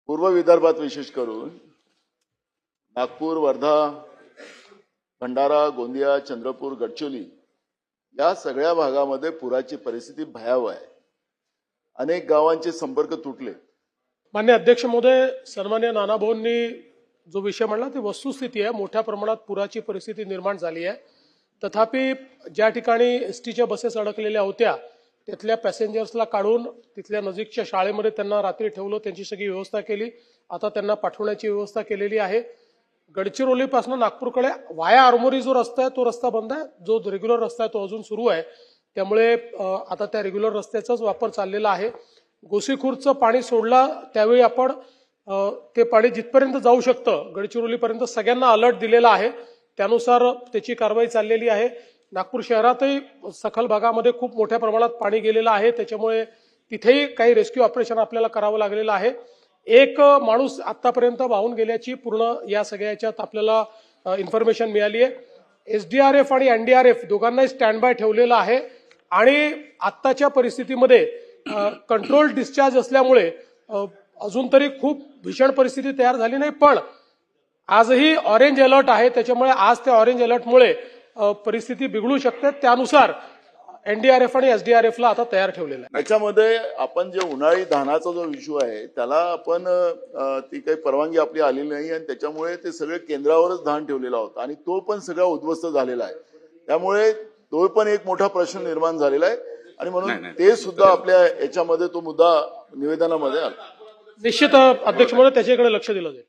पूर्व विदर्भात विशेष करून नागपूर, वर्धा, भंडारा, गोंदिया, चंद्रपूर, गडचिरोली या सगळ्या भागामध्ये पुराची परिस्थिती भयावह आहे। अनेक गावांचे संपर्क तुटले। मान्य अध्यक्ष महोदय, सन्मान्य नानाभाऊंनी जो विषय म्हणला ती वस्तुस्थिती आहे। मोठ्या प्रमाणात पुराची परिस्थिती निर्माण झाली आहे। तथापि ज्या ठिकाणी एसटीच्या बसेस अडकलेल्या होत्या तिथल्या पॅसेंजर्सला काढून तिथल्या नजीकच्या शाळेमध्ये त्यांना रात्री ठेवलं, त्यांची सगळी व्यवस्था केली। आता त्यांना पाठवण्याची व्यवस्था केलेली आहे। गडचिरोलीपासून नागपूरकडे वाया आरमोरी जो रस्ता आहे तो रस्ता बंद आहे। जो रेग्युलर रस्ता आहे तो अजून सुरू आहे। त्यामुळे आता त्या रेग्युलर रस्त्याचाच वापर चाललेला आहे। गोसीखुर्दचं पाणी सोडला त्यावेळी आपण ते पाणी जिथपर्यंत जाऊ शकतं गडचिरोलीपर्यंत सगळ्यांना अलर्ट दिलेला आहे। त्यानुसार त्याची कारवाई चाललेली आहे। नागपूर शहरातही सखल भागामध्ये खूप मोठ्या प्रमाणात पाणी गेलेलं आहे। त्याच्यामुळे तिथेही काही रेस्क्यू ऑपरेशन आपल्याला करावं लागलेलं आहे। एक माणूस आतापर्यंत वाहून गेल्याची पूर्ण या सगळ्याच्यात आपल्याला इन्फॉर्मेशन मिळाली आहे। एसडीआरएफ आणि एनडीआरएफ दोघांनाही स्टँड बाय ठेवलेलं आहे आणि आत्ताच्या परिस्थितीमध्ये कंट्रोल डिस्चार्ज असल्यामुळे अजून तरी खूप भीषण परिस्थिती तयार झाली नाही, पण आजही ऑरेंज अलर्ट आहे। त्याच्यामुळे आज त्या ऑरेंज अलर्टमुळे परिस्थिती बिघडू शकते। त्यानुसार एनडीआरएफ आणि एसडीआरएफला आता तयार ठेवलेलं आहे। याच्यामध्ये आपण जे उन्हाळी धानाचा जो इश्यू आहे त्याला आपण ती काही परवानगी आपली आलेली नाही आणि त्याच्यामुळे ते सगळे केंद्रावरच धान ठेवलेला होता आणि तो पण सगळा उद्ध्वस्त झालेला आहे। त्यामुळे तो पण एक मोठा प्रश्न निर्माण झालेला आहे आणि म्हणून ते सुद्धा आपल्या याच्यामध्ये तो मुद्दा निवेदनामध्ये आला। निश्चित अध्यक्ष महोदय त्याच्याकडे लक्ष दिलं जाईल।